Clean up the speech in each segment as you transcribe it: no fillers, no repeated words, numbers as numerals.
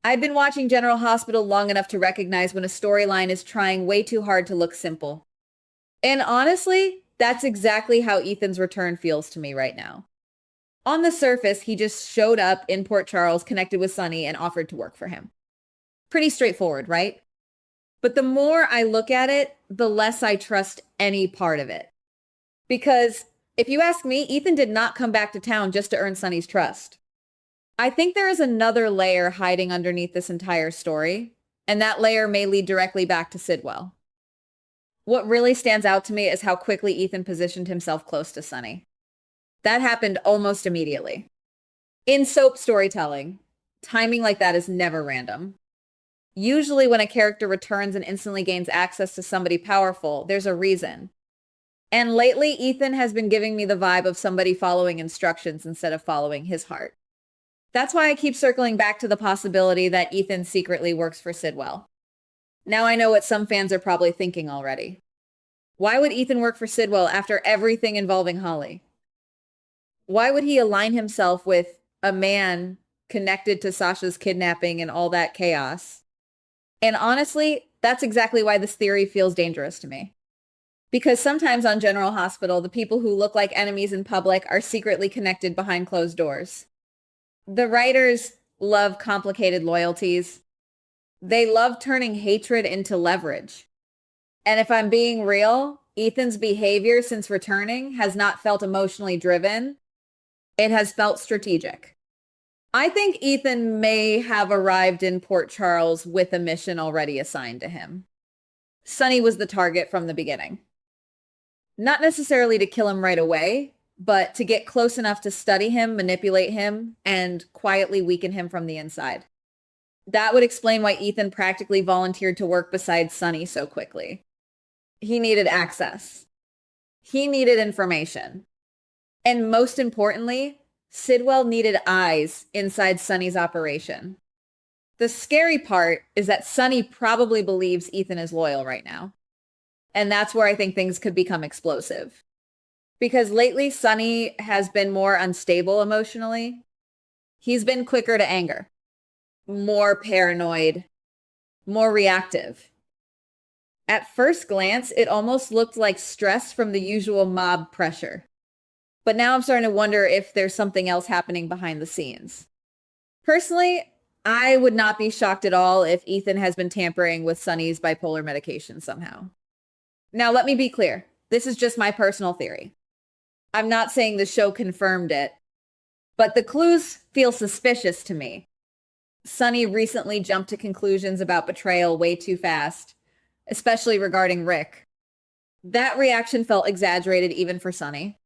I've been watching General Hospital long enough to recognize when a storyline is trying way too hard to look simple. And honestly, that's exactly how Ethan's return feels to me right now. On the surface, he just showed up in Port Charles, connected with Sonny, and offered to work for him. Pretty straightforward, right? But the more I look at it, the less I trust any part of it. Because if you ask me, Ethan did not come back to town just to earn Sonny's trust. I think there is another layer hiding underneath this entire story, and that layer may lead directly back to Sidwell. What really stands out to me is how quickly Ethan positioned himself close to Sonny. That happened almost immediately. In soap storytelling, timing like that is never random. Usually, when a character returns and instantly gains access to somebody powerful, there's a reason. And lately, Ethan has been giving me the vibe of somebody following instructions instead of following his heart. That's why I keep circling back to the possibility that Ethan secretly works for Sidwell. Now I know what some fans are probably thinking already. Why would Ethan work for Sidwell after everything involving Holly? Why would he align himself with a man connected to Sasha's kidnapping and all that chaos? And honestly, that's exactly why this theory feels dangerous to me. Because sometimes on General Hospital, the people who look like enemies in public are secretly connected behind closed doors. The writers love complicated loyalties. They love turning hatred into leverage. And if I'm being real, Ethan's behavior since returning has not felt emotionally driven. It has felt strategic. I think Ethan may have arrived in Port Charles with a mission already assigned to him. Sonny was the target from the beginning. Not necessarily to kill him right away, but to get close enough to study him, manipulate him, and quietly weaken him from the inside. That would explain why Ethan practically volunteered to work beside Sonny so quickly. He needed access. He needed information. And most importantly, Sidwell needed eyes inside Sonny's operation. The scary part is that Sonny probably believes Ethan is loyal right now. And that's where I think things could become explosive. Because lately, Sonny has been more unstable emotionally. He's been quicker to anger, more paranoid, more reactive. At first glance, it almost looked like stress from the usual mob pressure. But now I'm starting to wonder if there's something else happening behind the scenes. Personally, I would not be shocked at all if Ethan has been tampering with Sonny's bipolar medication somehow. Now, let me be clear. This is just my personal theory. I'm not saying the show confirmed it, but the clues feel suspicious to me. Sonny recently jumped to conclusions about betrayal way too fast, especially regarding Rick. That reaction felt exaggerated even for Sonny.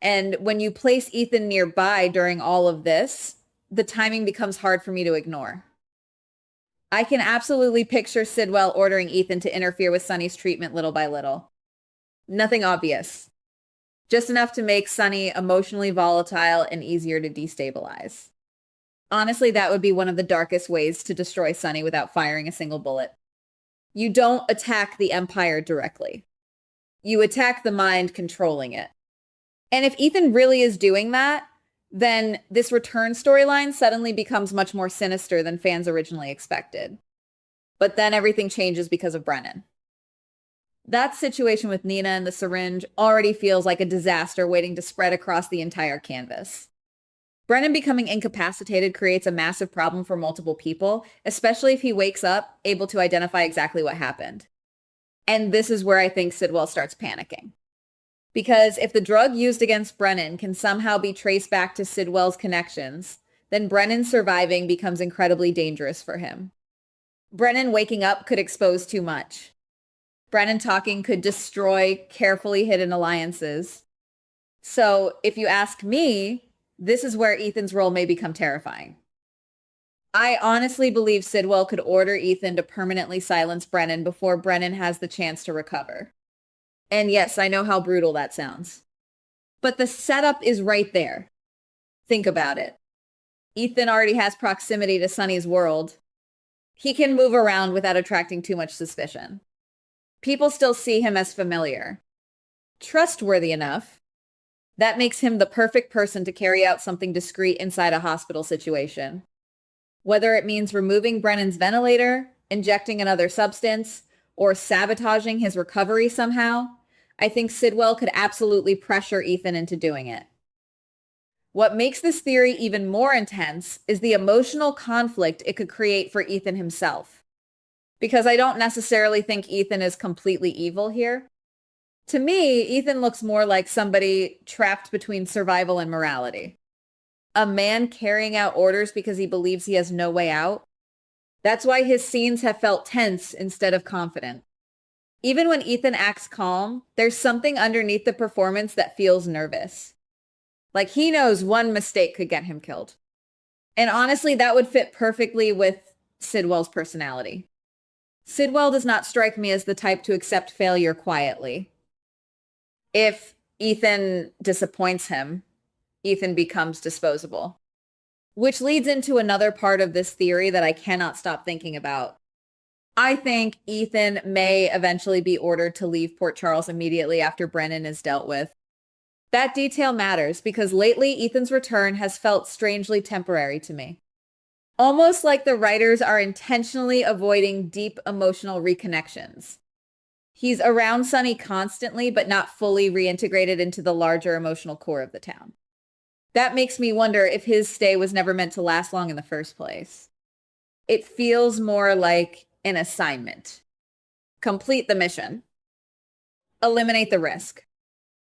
And when you place Ethan nearby during all of this, the timing becomes hard for me to ignore. I can absolutely picture Sidwell ordering Ethan to interfere with Sonny's treatment little by little. Nothing obvious. Just enough to make Sonny emotionally volatile and easier to destabilize. Honestly, that would be one of the darkest ways to destroy Sonny without firing a single bullet. You don't attack the Empire directly. You attack the mind controlling it. And if Ethan really is doing that, then this return storyline suddenly becomes much more sinister than fans originally expected. But then everything changes because of Brennan. That situation with Nina and the syringe already feels like a disaster waiting to spread across the entire canvas. Brennan becoming incapacitated creates a massive problem for multiple people, especially if he wakes up able to identify exactly what happened. And this is where I think Sidwell starts panicking. Because if the drug used against Brennan can somehow be traced back to Sidwell's connections, then Brennan surviving becomes incredibly dangerous for him. Brennan waking up could expose too much. Brennan talking could destroy carefully hidden alliances. So if you ask me, this is where Ethan's role may become terrifying. I honestly believe Sidwell could order Ethan to permanently silence Brennan before Brennan has the chance to recover. And yes, I know how brutal that sounds. But the setup is right there. Think about it. Ethan already has proximity to Sonny's world. He can move around without attracting too much suspicion. People still see him as familiar. Trustworthy enough. That makes him the perfect person to carry out something discreet inside a hospital situation. Whether it means removing Brennan's ventilator, injecting another substance, or sabotaging his recovery somehow, I think Sidwell could absolutely pressure Ethan into doing it. What makes this theory even more intense is the emotional conflict it could create for Ethan himself. Because I don't necessarily think Ethan is completely evil here. To me, Ethan looks more like somebody trapped between survival and morality. A man carrying out orders because he believes he has no way out. That's why his scenes have felt tense instead of confident. Even when Ethan acts calm, there's something underneath the performance that feels nervous. Like he knows one mistake could get him killed. And honestly, that would fit perfectly with Sidwell's personality. Sidwell does not strike me as the type to accept failure quietly. If Ethan disappoints him, Ethan becomes disposable. Which leads into another part of this theory that I cannot stop thinking about. I think Ethan may eventually be ordered to leave Port Charles immediately after Brennan is dealt with. That detail matters because lately Ethan's return has felt strangely temporary to me. Almost like the writers are intentionally avoiding deep emotional reconnections. He's around Sonny constantly, but not fully reintegrated into the larger emotional core of the town. That makes me wonder if his stay was never meant to last long in the first place. It feels more like an assignment. Complete the mission. Eliminate the risk.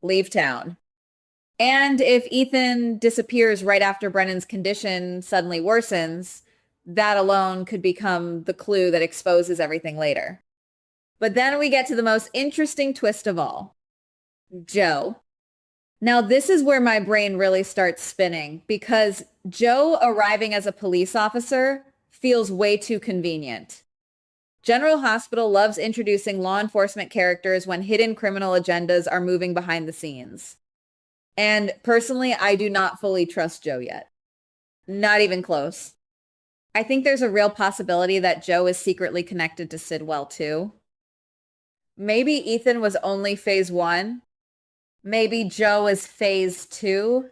Leave town. And if Ethan disappears right after Brennan's condition suddenly worsens, that alone could become the clue that exposes everything later. But then we get to the most interesting twist of all. Joe. Now, this is where my brain really starts spinning because Joe arriving as a police officer feels way too convenient. General Hospital loves introducing law enforcement characters when hidden criminal agendas are moving behind the scenes. And personally, I do not fully trust Joe yet. Not even close. I think there's a real possibility that Joe is secretly connected to Sidwell too. Maybe Ethan was only phase 1. Maybe Joe is phase 2.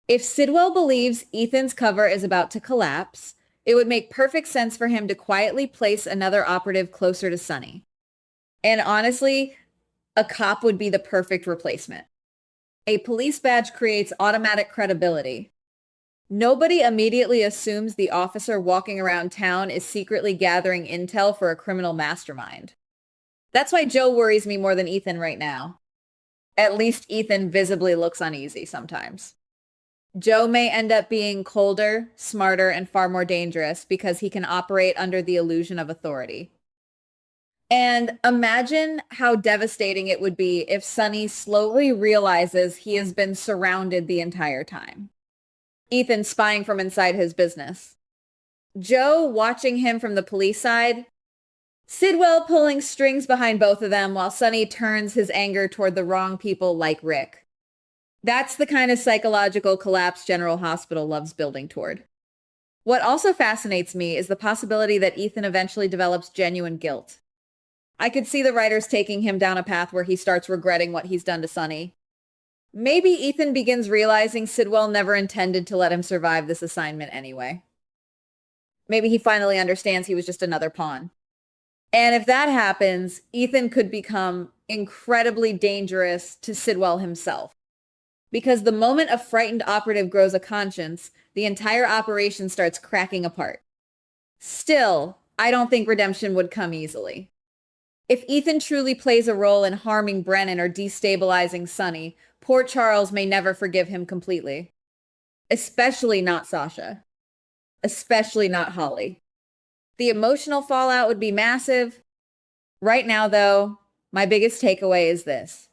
If Sidwell believes Ethan's cover is about to collapse, it would make perfect sense for him to quietly place another operative closer to Sonny. And honestly, a cop would be the perfect replacement. A police badge creates automatic credibility. Nobody immediately assumes the officer walking around town is secretly gathering intel for a criminal mastermind. That's why Joe worries me more than Ethan right now. At least Ethan visibly looks uneasy sometimes. Joe may end up being colder, smarter, and far more dangerous because he can operate under the illusion of authority. And imagine how devastating it would be if Sonny slowly realizes he has been surrounded the entire time. Ethan spying from inside his business. Joe watching him from the police side. Sidwell pulling strings behind both of them while Sonny turns his anger toward the wrong people like Rick. That's the kind of psychological collapse General Hospital loves building toward. What also fascinates me is the possibility that Ethan eventually develops genuine guilt. I could see the writers taking him down a path where he starts regretting what he's done to Sonny. Maybe Ethan begins realizing Sidwell never intended to let him survive this assignment anyway. Maybe he finally understands he was just another pawn. And if that happens, Ethan could become incredibly dangerous to Sidwell himself. Because the moment a frightened operative grows a conscience, the entire operation starts cracking apart. Still, I don't think redemption would come easily. If Ethan truly plays a role in harming Brennan or destabilizing Sonny, Port Charles may never forgive him completely. Especially not Sasha. Especially not Holly. The emotional fallout would be massive. Right now, though, my biggest takeaway is this.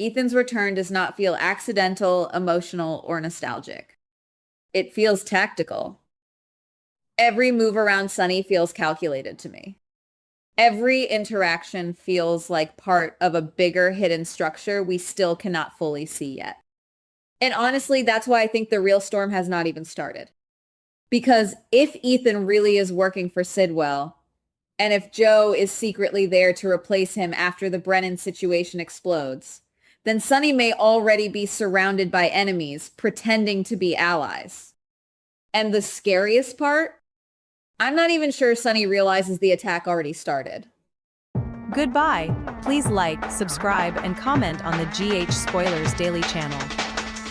Ethan's return does not feel accidental, emotional, or nostalgic. It feels tactical. Every move around Sonny feels calculated to me. Every interaction feels like part of a bigger hidden structure we still cannot fully see yet. And honestly, that's why I think the real storm has not even started. Because if Ethan really is working for Sidwell, and if Joe is secretly there to replace him after the Brennan situation explodes, then Sonny may already be surrounded by enemies pretending to be allies. And the scariest part, I'm not even sure Sunny realizes the attack already started. Goodbye. Please like, subscribe, and comment on the GH Spoilers Daily channel.